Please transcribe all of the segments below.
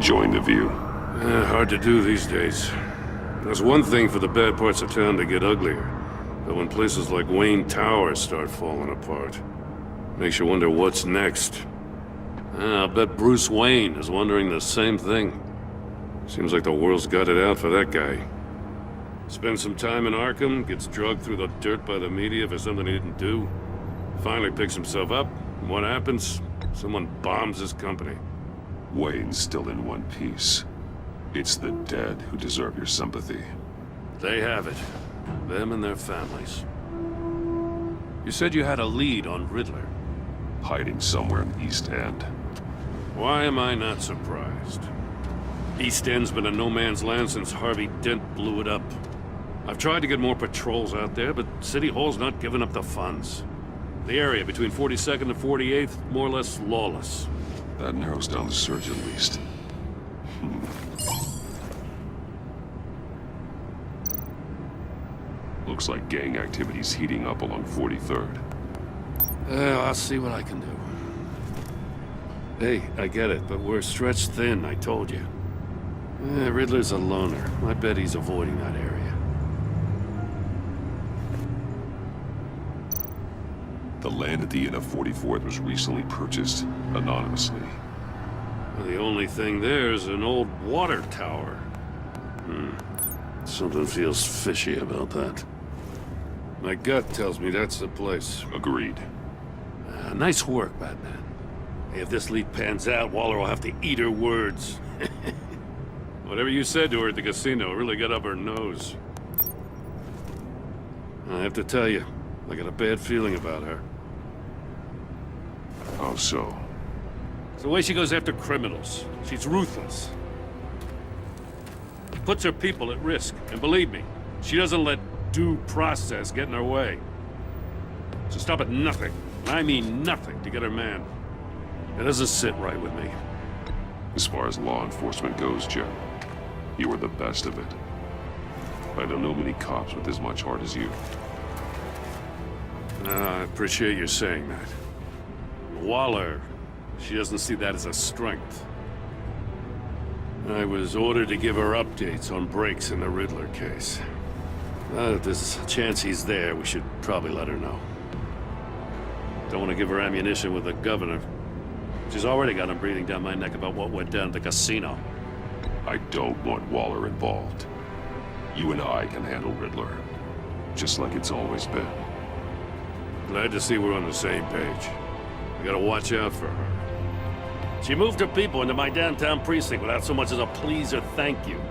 Enjoying the view? Hard to do these days. There's one thing for the bad parts of town to get uglier, but when places like Wayne Tower start falling apart, makes you wonder what's next. I'll bet Bruce Wayne is wondering the same thing. Seems like the world's got it out for that guy. Spends some time in Arkham, gets drugged through the dirt by the media for something he didn't do. Finally picks himself up, and what happens? Someone bombs his company. Wayne's still in one piece. It's the dead who deserve your sympathy. They have it. Them and their families. You said you had a lead on Riddler. Hiding somewhere in the East End. Why am I not surprised? East End's been a no-man's land since Harvey Dent blew it up. I've tried to get more patrols out there, but City Hall's not giving up the funds. The area between 42nd and 48th, more or less lawless. That narrows down the search at least. Looks like gang activity's heating up along 43rd. I'll see what I can do. Hey, I get it, but we're stretched thin, I told you. Riddler's a loner. I bet he's avoiding that area. The land at the end of 44th was recently purchased anonymously. Well, the only thing there is an old water tower. Something feels fishy about that. My gut tells me that's the place. Agreed. Nice work, Batman. Hey, if this lead pans out, Waller will have to eat her words. Whatever you said to her at the casino really got up her nose. I have to tell you, I got a bad feeling about her. How so? It's the way she goes after criminals. She's ruthless. Puts her people at risk, and believe me, she doesn't let due process get in her way. So stop at nothing, and I mean nothing, to get her man. It doesn't sit right with me. As far as law enforcement goes, Jim, you were the best of it. I don't know many cops with as much heart as you. I appreciate you saying that. Waller, she doesn't see that as a strength. I was ordered to give her updates on breaks in the Riddler case. If there's a chance he's there, we should probably let her know. Don't want to give her ammunition with the governor. She's already got him breathing down my neck about what went down at the casino. I don't want Waller involved. You and I can handle Riddler, just like it's always been. Glad to see we're on the same page. We gotta watch out for her. She moved her people into my downtown precinct without so much as a please or thank you.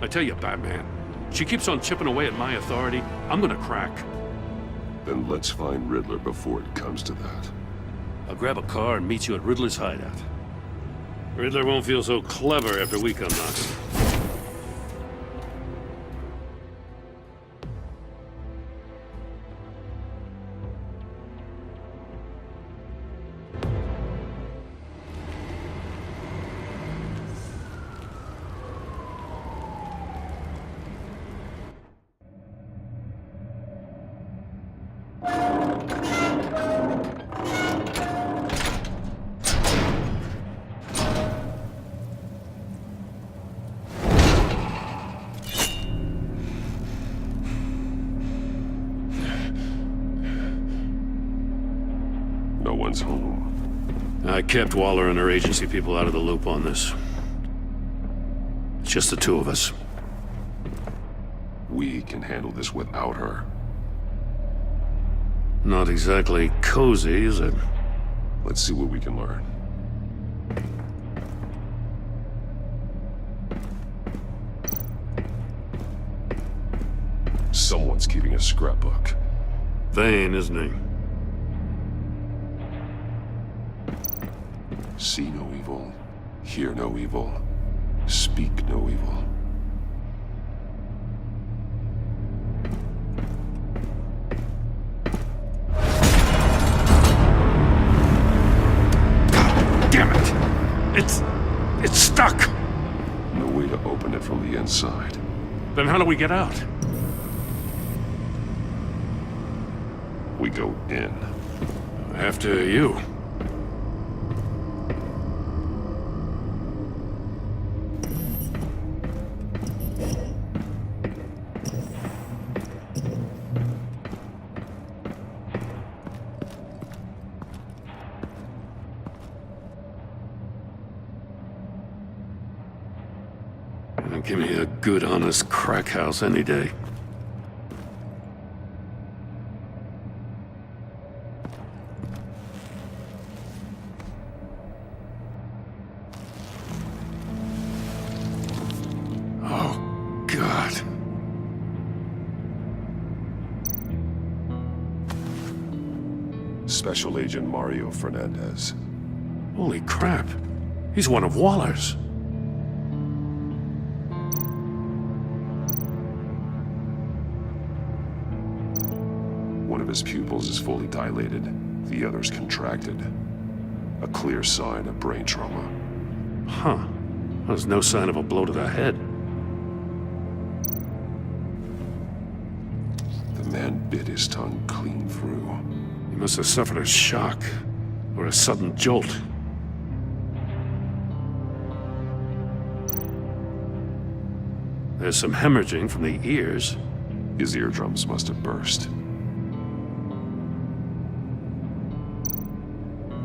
I tell you, Batman, she keeps on chipping away at my authority, I'm gonna crack. Then let's find Riddler before it comes to that. I'll grab a car and meet you at Riddler's hideout. Riddler won't feel so clever after we come knocking. No one's home. I kept Waller and her agency people out of the loop on this. It's just the two of us. We can handle this without her. Not exactly cozy, is it? Let's see what we can learn. Someone's keeping a scrapbook. Vane, isn't he? See no evil, hear no evil, speak no evil. Damn it! It's stuck! No way to open it from the inside. Then how do we get out? We go in. After you. good, honest crack house any day. Oh, God. Special Agent Mario Fernandez. Holy crap. He's one of Waller's. One of his pupils is fully dilated, the other's contracted. A clear sign of brain trauma. Huh. There's no sign of a blow to the head. The man bit his tongue clean through. He must have suffered a shock, or a sudden jolt. There's some hemorrhaging from the ears. His eardrums must have burst.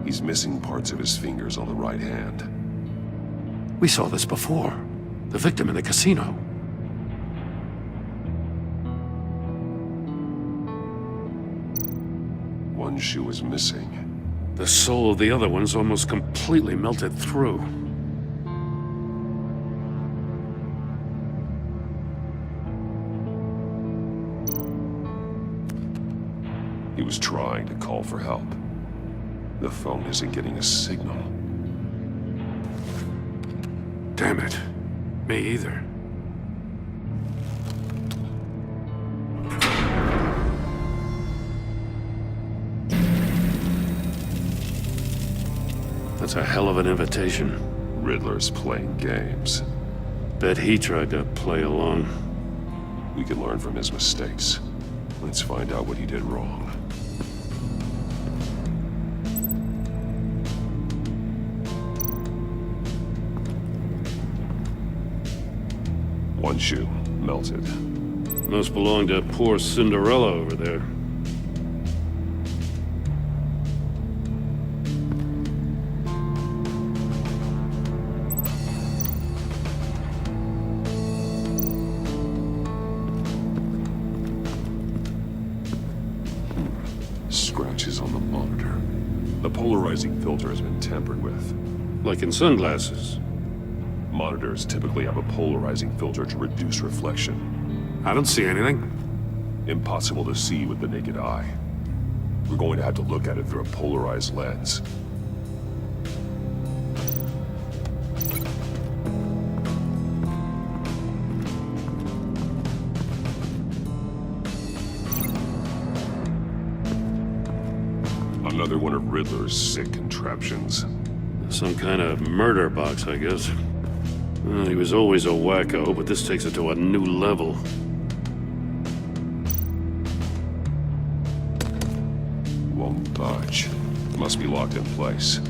He's missing parts of his fingers on the right hand. We saw this before. The victim in the casino. One shoe is missing. The sole of the other one's almost completely melted through. He was trying to call for help. The phone isn't getting a signal. Damn it. Me either. That's a hell of an invitation. Riddler's playing games. Bet he tried to play along. We can learn from his mistakes. Let's find out what he did wrong. One shoe, melted. Must belong to poor Cinderella over there. Scratches on the monitor. The polarizing filter has been tampered with. Like in sunglasses. Monitors typically have a polarizing filter to reduce reflection. I don't see anything. Impossible to see with the naked eye. We're going to have to look at it through a polarized lens. Another one of Riddler's sick contraptions. Some kind of murder box, I guess. Well, he was always a wacko, but this takes it to a new level. Won't budge. Must be locked in place.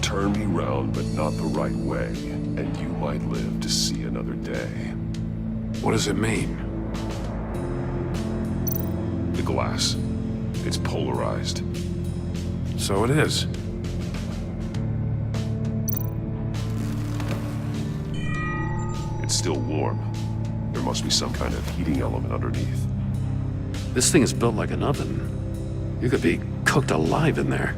Turn me round, but not the right way, and you might live to see another day. What does it mean? The glass. It's polarized. So it is. It's still warm. There must be some kind of heating element underneath. This thing is built like an oven. You could be cooked alive in there.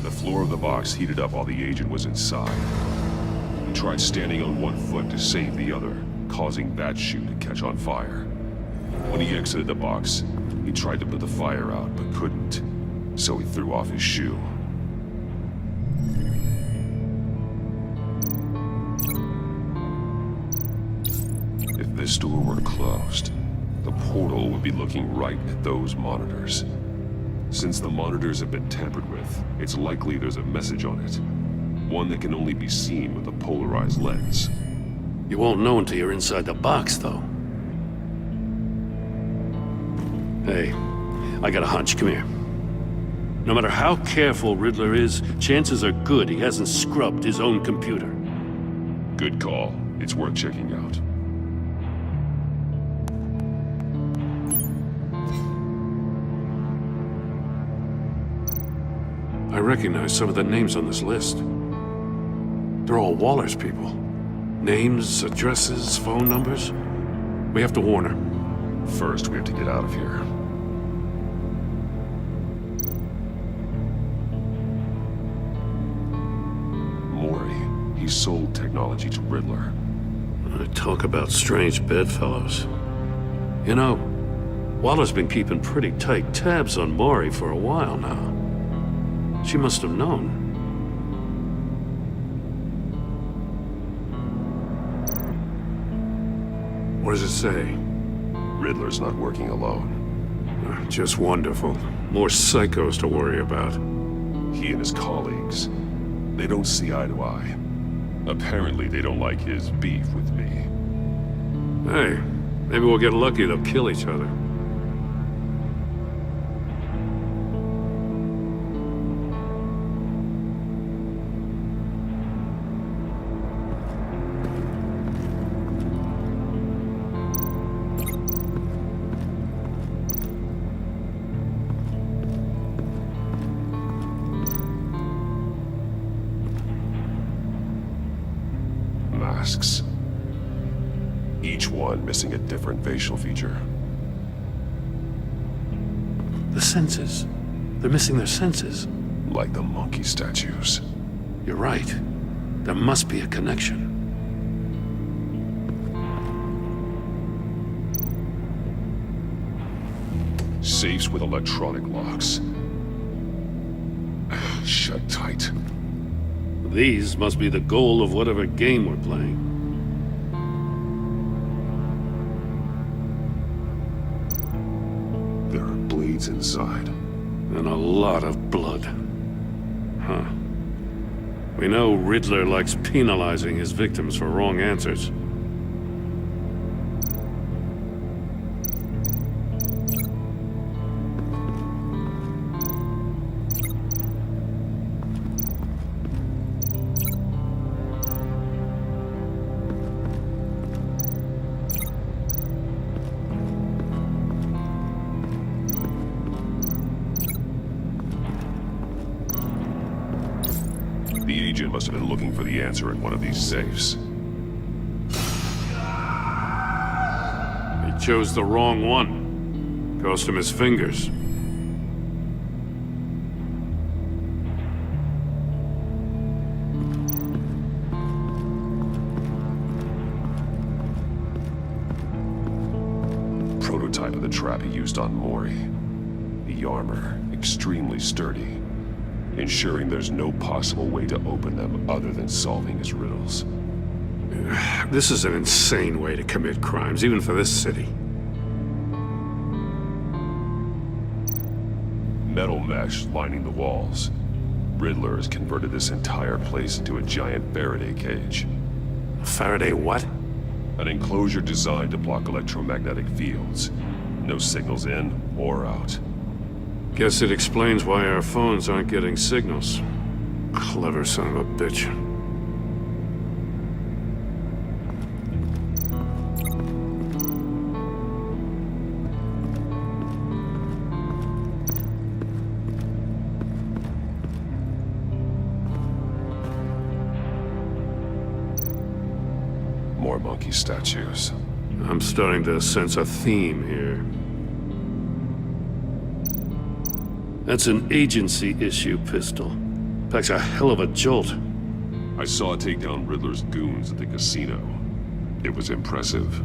The floor of the box heated up while the agent was inside. He tried standing on one foot to save the other, causing that shoe to catch on fire. When he exited the box, he tried to put the fire out, but couldn't, so he threw off his shoe. If this door were closed, the portal would be looking right at those monitors. Since the monitors have been tampered with, it's likely there's a message on it. One that can only be seen with a polarized lens. You won't know until you're inside the box, though. Hey, I got a hunch. Come here. No matter how careful Riddler is, chances are good he hasn't scrubbed his own computer. Good call. It's worth checking out. I recognize some of the names on this list. They're all Waller's people. Names, addresses, phone numbers. We have to warn her. First, we have to get out of here. Mori, he sold technology to Riddler. Talk about strange bedfellows. You know, Waller's been keeping pretty tight tabs on Mori for a while now. She must have known. What does it say? Riddler's not working alone. Just wonderful. More psychos to worry about. He and his colleagues, they don't see eye to eye. Apparently, they don't like his beef with me. Hey, maybe we'll get lucky they'll kill each other. Masks. Each one missing a different facial feature. The senses. They're missing their senses. Like the monkey statues. You're right. There must be a connection. Safes with electronic locks. Shut tight. These must be the goal of whatever game we're playing. There are blades inside. And a lot of blood. Huh. We know Riddler likes penalizing his victims for wrong answers. The agent must have been looking for the answer in one of these safes. He chose the wrong one. Cost him his fingers. Prototype of the trap he used on Mori. The armor, extremely sturdy, ensuring there's no possible way to open them other than solving his riddles. This is an insane way to commit crimes, even for this city. Metal mesh lining the walls. Riddler has converted this entire place into a giant Faraday cage. Faraday what? An enclosure designed to block electromagnetic fields. No signals in or out. Guess it explains why our phones aren't getting signals. Clever son of a bitch. More monkey statues. I'm starting to sense a theme here. That's an agency-issue pistol. Packs a hell of a jolt. I saw it take down Riddler's goons at the casino. It was impressive.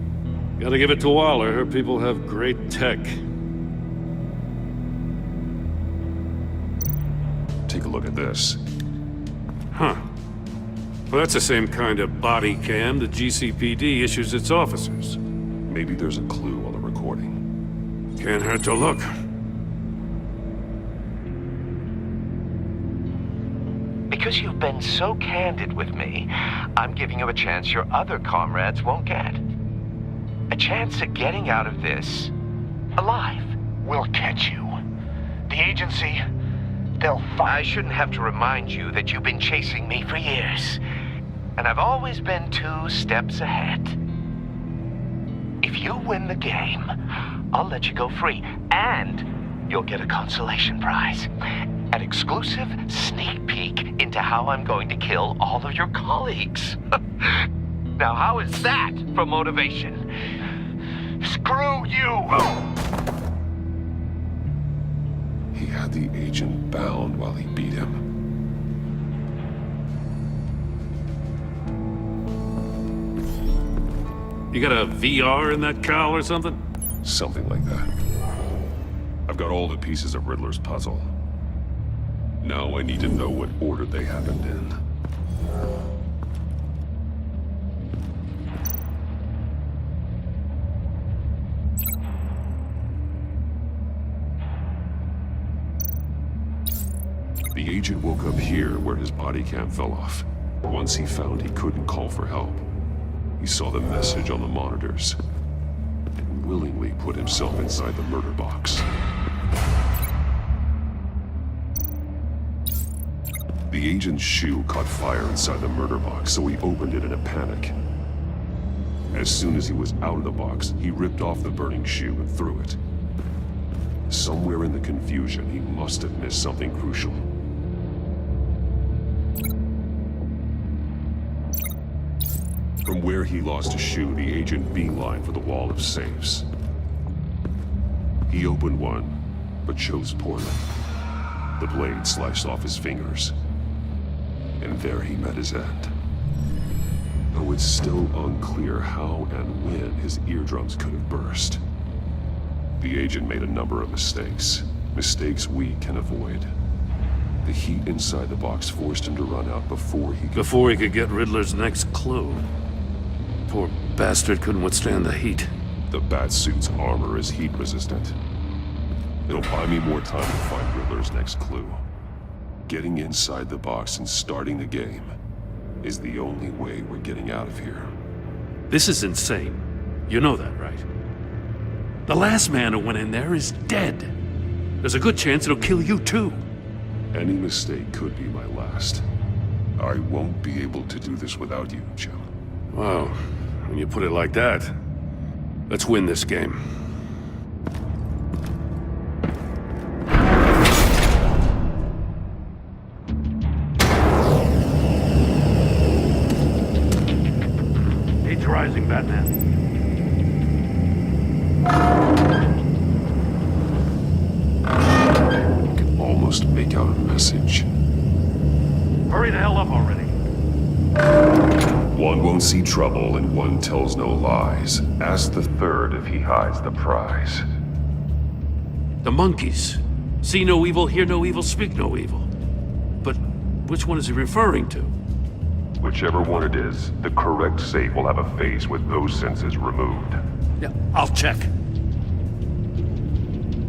Gotta give it to Waller. Her people have great tech. Take a look at this. Huh. Well, that's the same kind of body cam the GCPD issues its officers. Maybe there's a clue on the recording. Can't hurt to look. Because you've been so candid with me, I'm giving you a chance your other comrades won't get. A chance at getting out of this alive. We'll catch you. The agency, they'll find... I shouldn't have to remind you that you've been chasing me for years. And I've always been 2 steps ahead. If you win the game, I'll let you go free. And you'll get a consolation prize. An exclusive sneak peek into how I'm going to kill all of your colleagues. Now, how is that for motivation? Screw you! He had the agent bound while he beat him. You got a VR in that cowl or something? Something like that. I've got all the pieces of Riddler's puzzle. Now I need to know what order they happened in. The agent woke up here where his body cam fell off. Once he found he couldn't call for help, he saw the message on the monitors and willingly put himself inside the murder box. The agent's shoe caught fire inside the murder box, so he opened it in a panic. As soon as he was out of the box, he ripped off the burning shoe and threw it. Somewhere in the confusion, he must have missed something crucial. From where he lost a shoe, the agent beelined for the wall of safes. He opened one, but chose poorly. The blade sliced off his fingers. And there he met his end. Though it's still unclear how and when his eardrums could have burst. The agent made a number of mistakes. Mistakes we can avoid. The heat inside the box forced him to run out before he could get Riddler's next clue. Poor bastard couldn't withstand the heat. The Batsuit's armor is heat resistant. It'll buy me more time to find Riddler's next clue. Getting inside the box and starting the game is the only way we're getting out of here. This is insane. You know that, right? The last man who went in there is dead. There's a good chance it'll kill you too. Any mistake could be my last. I won't be able to do this without you, Jim. Wow, when you put it like that, let's win this game. Age rising, Batman. I can almost make out a message. Hurry the hell up already. One won't see trouble and one tells no lies. Ask the third if he hides the prize. The monkeys. See no evil, hear no evil, speak no evil. But which one is he referring to? Whichever one it is, the correct safe will have a face with those senses removed. Yeah, I'll check.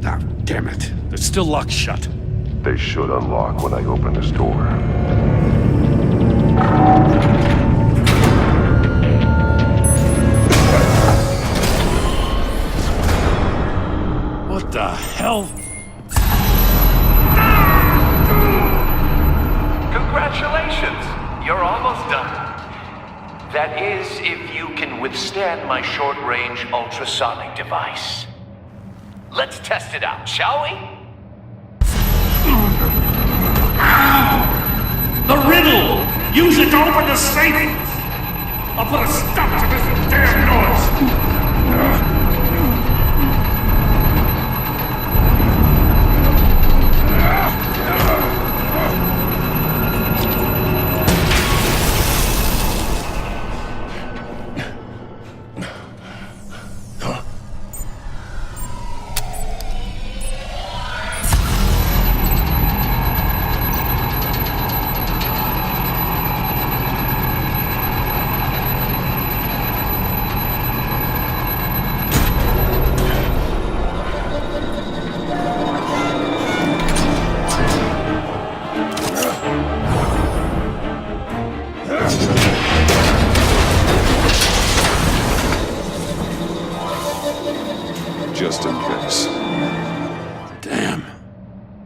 Ah, damn it. They're still locked shut. They should unlock when I open this door. What the hell? Congratulations! You're almost done. That is, if you can withstand my short-range ultrasonic device. Let's test it out, shall we? The riddle! Use it to open the safe! I'll put a stop to this damn noise!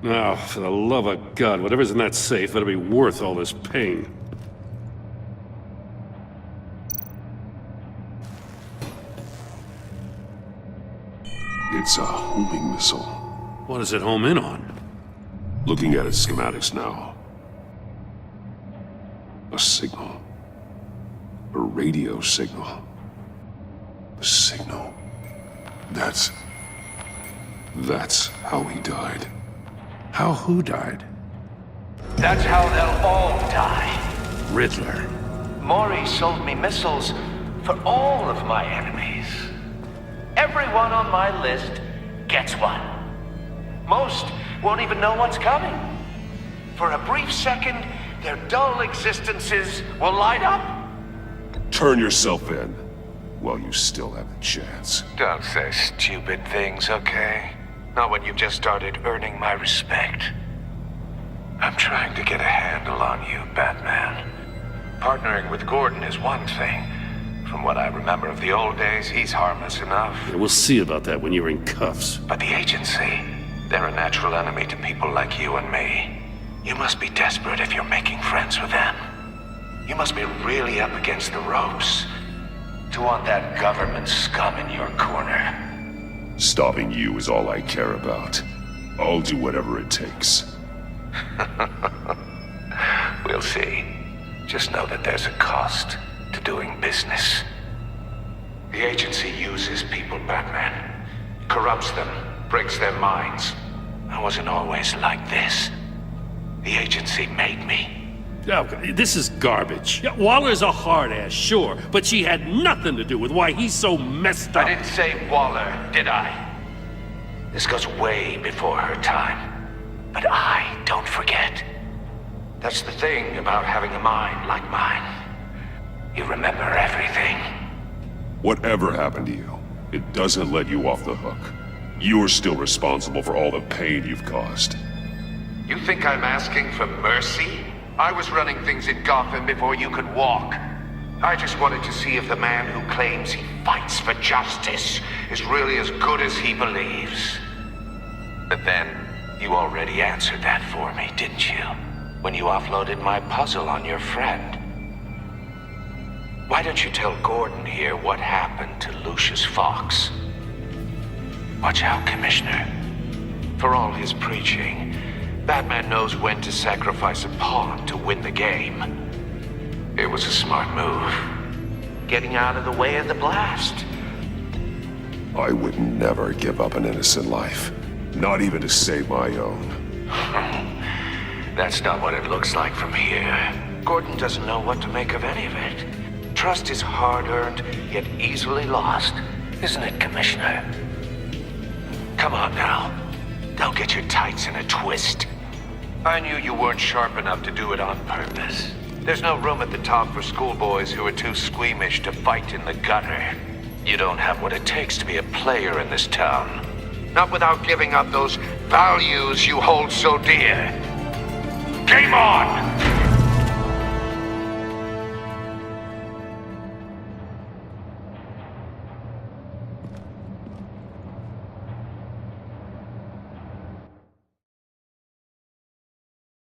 Now, for the love of God, whatever's in that safe better be worth all this pain. It's a homing missile. What does it home in on? Looking at its schematics now. A signal. A radio signal. A signal. That's how he died. How who died? That's how they'll all die. Riddler. Maury sold me missiles for all of my enemies. Everyone on my list gets one. Most won't even know what's coming. For a brief second, their dull existences will light up. Turn yourself in while you still have the chance. Don't say stupid things, okay? Not when you've just started earning my respect. I'm trying to get a handle on you, Batman. Partnering with Gordon is one thing. From what I remember of the old days, he's harmless enough. Yeah, we'll see about that when you're in cuffs. But the agency, they're a natural enemy to people like you and me. You must be desperate if you're making friends with them. You must be really up against the ropes to want that government scum in your corner. Stopping you is all I care about. I'll do whatever it takes. We'll see. Just know that there's a cost to doing business. The agency uses people, Batman. Corrupts them, breaks their minds. I wasn't always like this. The agency made me. Oh, this is garbage. Yeah, Waller's a hard-ass, sure, but she had nothing to do with why he's so messed up. I didn't say Waller, did I? This goes way before her time. But I don't forget. That's the thing about having a mind like mine. You remember everything. Whatever happened to you, it doesn't let you off the hook. You're still responsible for all the pain you've caused. You think I'm asking for mercy? I was running things in Gotham before you could walk. I just wanted to see if the man who claims he fights for justice is really as good as he believes. But then, you already answered that for me, didn't you? When you offloaded my puzzle on your friend. Why don't you tell Gordon here what happened to Lucius Fox? Watch out, Commissioner. For all his preaching, Batman knows when to sacrifice a pawn to win the game. It was a smart move. Getting out of the way of the blast. I would never give up an innocent life. Not even to save my own. That's not what it looks like from here. Gordon doesn't know what to make of any of it. Trust is hard-earned, yet easily lost. Isn't it, Commissioner? Come on now. Don't get your tights in a twist. I knew you weren't sharp enough to do it on purpose. There's no room at the top for schoolboys who are too squeamish to fight in the gutter. You don't have what it takes to be a player in this town. Not without giving up those values you hold so dear. Game on!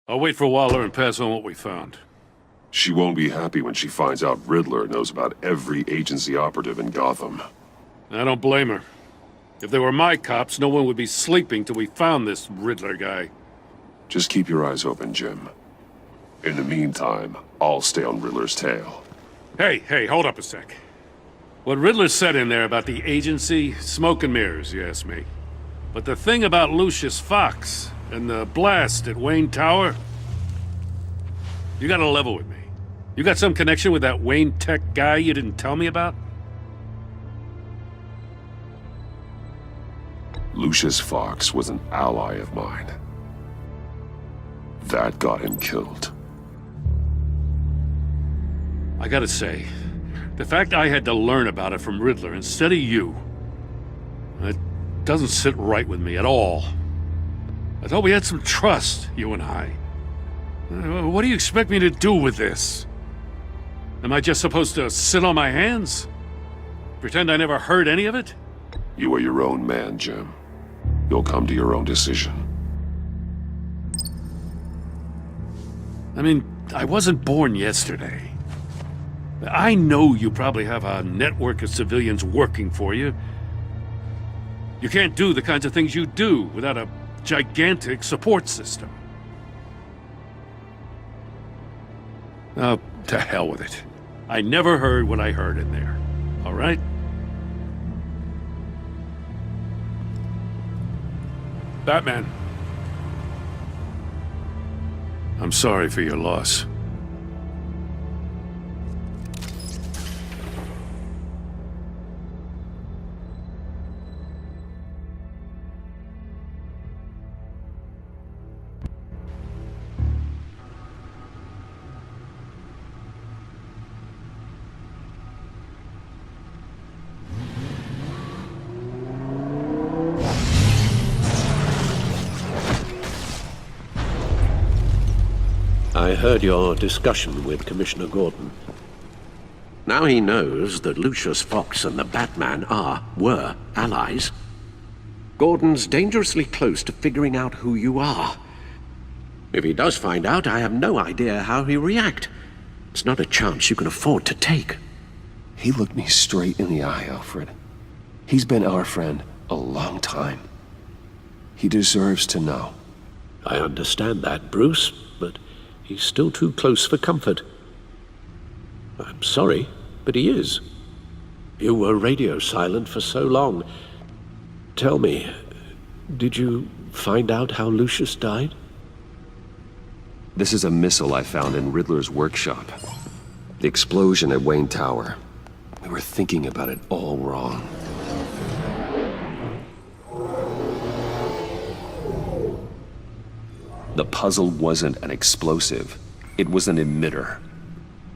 I'll wait for Waller and pass on what we found. She won't be happy when she finds out Riddler knows about every agency operative in Gotham. I don't blame her. If they were my cops, no one would be sleeping till we found this Riddler guy. Just keep your eyes open, Jim. In the meantime, I'll stay on Riddler's tail. Hey, hold up a sec. What Riddler said in there about the agency, smoke and mirrors, you ask me. But the thing about Lucius Fox and the blast at Wayne Tower, you gotta level with me. You got some connection with that Wayne Tech guy you didn't tell me about? Lucius Fox was an ally of mine. That got him killed. I gotta say, the fact I had to learn about it from Riddler instead of you, it doesn't sit right with me at all. I thought we had some trust, you and I. What do you expect me to do with this? Am I just supposed to sit on my hands? Pretend I never heard any of it? You are your own man, Jim. You'll come to your own decision. I mean, I wasn't born yesterday. I know you probably have a network of civilians working for you. You can't do the kinds of things you do without a gigantic support system. Oh, to hell with it. I never heard what I heard in there. All right? Batman. I'm sorry for your loss. I heard your discussion with Commissioner Gordon. Now he knows that Lucius Fox and the Batman were allies. Gordon's dangerously close to figuring out who you are. If he does find out, I have no idea how he'll react. It's not a chance you can afford to take. He looked me straight in the eye, Alfred. He's been our friend a long time. He deserves to know. I understand that, Bruce, but he's still too close for comfort. I'm sorry, but he is. You were radio silent for so long. Tell me, did you find out how Lucius died? This is a missile I found in Riddler's workshop. The explosion at Wayne Tower. We were thinking about it all wrong. The puzzle wasn't an explosive. It was an emitter.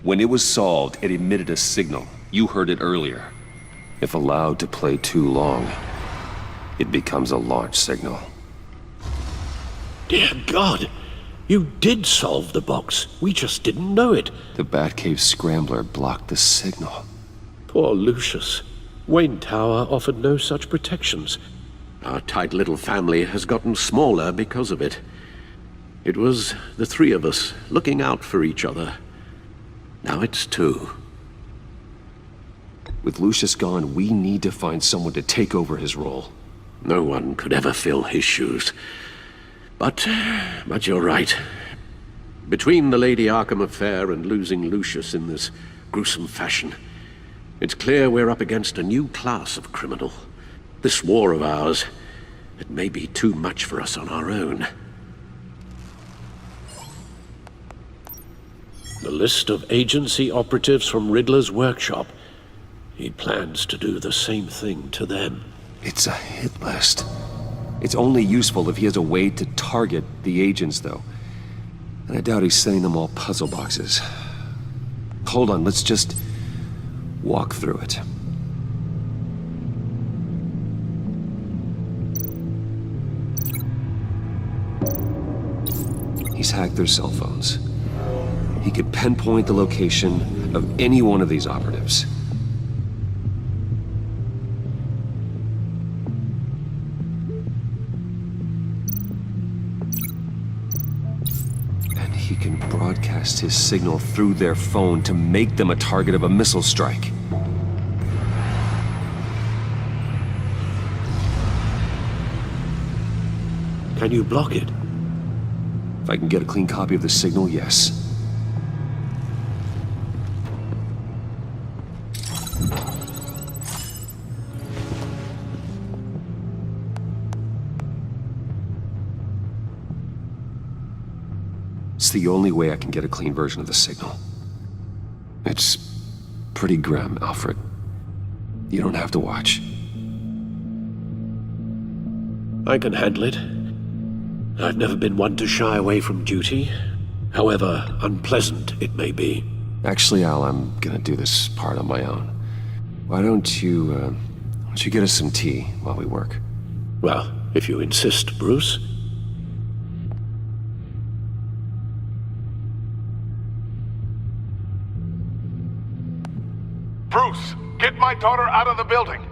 When it was solved, it emitted a signal. You heard it earlier. If allowed to play too long, it becomes a launch signal. Dear God! You did solve the box. We just didn't know it. The Batcave scrambler blocked the signal. Poor Lucius. Wayne Tower offered no such protections. Our tight little family has gotten smaller because of it. It was the three of us looking out for each other. Now it's two. With Lucius gone, we need to find someone to take over his role. No one could ever fill his shoes. But you're right. Between the Lady Arkham affair and losing Lucius in this gruesome fashion, it's clear we're up against a new class of criminal. This war of ours, it may be too much for us on our own. The list of agency operatives from Riddler's workshop. He plans to do the same thing to them. It's a hit list. It's only useful if he has a way to target the agents, though. And I doubt he's sending them all puzzle boxes. Hold on, let's just walk through it. He's hacked their cell phones. He could pinpoint the location of any one of these operatives. And he can broadcast his signal through their phone to make them a target of a missile strike. Can you block it? If I can get a clean copy of the signal, yes. It's the only way I can get a clean version of the signal. It's pretty grim, Alfred. You don't have to watch. I can handle it. I've never been one to shy away from duty, however unpleasant it may be. Actually, Al, I'm gonna do this part on my own. Why don't you get us some tea while we work? Well, if you insist, Bruce. Bruce, get my daughter out of the building.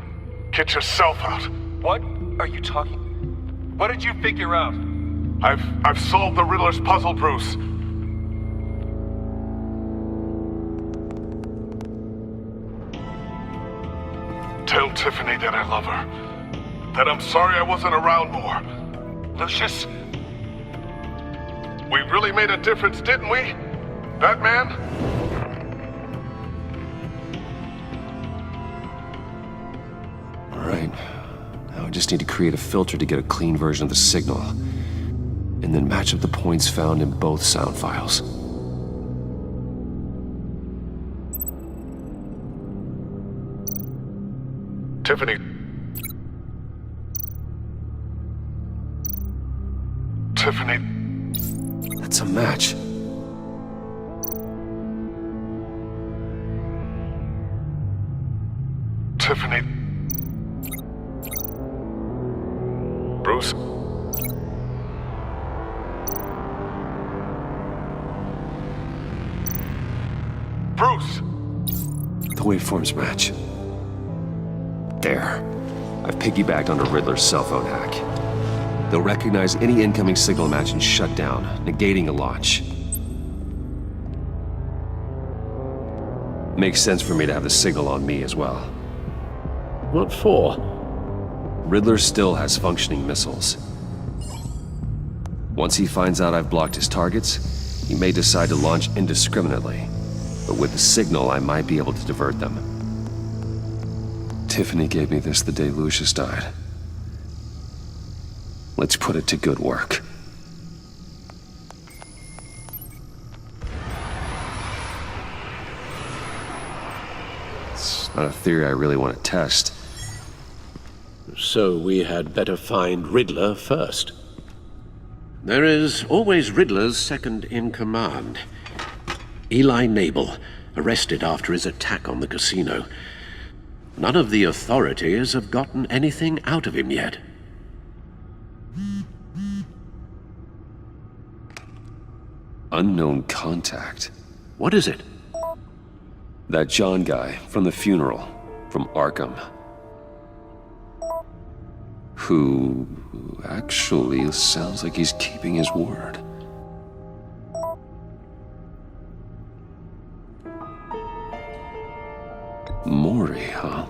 Get yourself out. What are you talking? What did you figure out? I've solved the Riddler's puzzle, Bruce. Tiffany that I love her. That I'm sorry I wasn't around more. Lucius? We really made a difference, didn't we? Batman? All right. Now I just need to create a filter to get a clean version of the signal, and then match up the points found in both sound files. Tiffany. Tiffany. That's a match. Tiffany. Bruce. Bruce! The waveforms match. There. I've piggybacked onto Riddler's cell phone hack. They'll recognize any incoming signal match and shut down, negating a launch. Makes sense for me to have the signal on me as well. What for? Riddler still has functioning missiles. Once he finds out I've blocked his targets, he may decide to launch indiscriminately. But with the signal, I might be able to divert them. Tiffany gave me this the day Lucius died. Let's put it to good work. It's not a theory I really want to test. So we had better find Riddler first. There is always Riddler's second in command. Eli Nabel, arrested after his attack on the casino. None of the authorities have gotten anything out of him yet. Unknown contact. What is it? That John guy from the funeral, from Arkham. Who actually sounds like he's keeping his word. Maury, huh?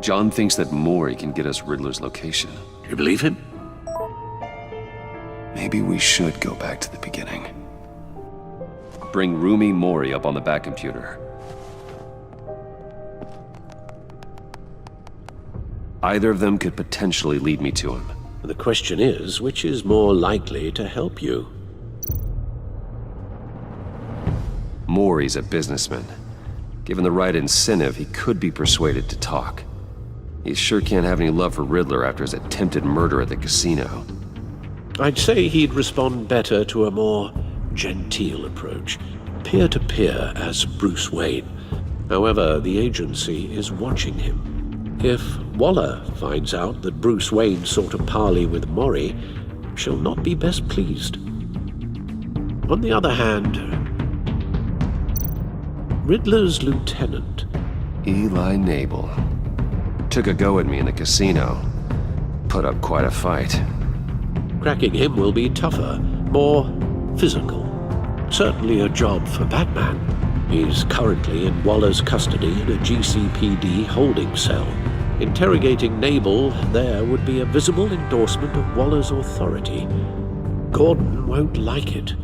John thinks that Maury can get us Riddler's location. Do you believe him? Maybe we should go back to the beginning. Bring Rumi Maury up on the back computer. Either of them could potentially lead me to him. The question is, which is more likely to help you? Maury's a businessman. Given the right incentive, he could be persuaded to talk. He sure can't have any love for Riddler after his attempted murder at the casino. I'd say he'd respond better to a more genteel approach, peer-to-peer as Bruce Wayne. However, the agency is watching him. If Waller finds out that Bruce Wayne sought a parley with Maury, she'll not be best pleased. On the other hand, Riddler's lieutenant, Eli Nabel. Took a go at me in the casino. Put up quite a fight. cracking him will be tougher, more physical. Certainly a job for Batman. He's currently in Waller's custody in a GCPD holding cell. Interrogating Nabel there would be a visible endorsement of Waller's authority. Gordon won't like it.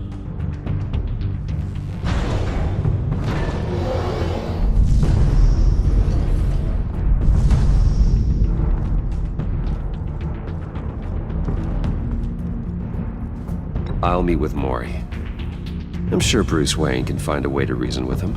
I'll meet with Maury. I'm sure Bruce Wayne can find a way to reason with him.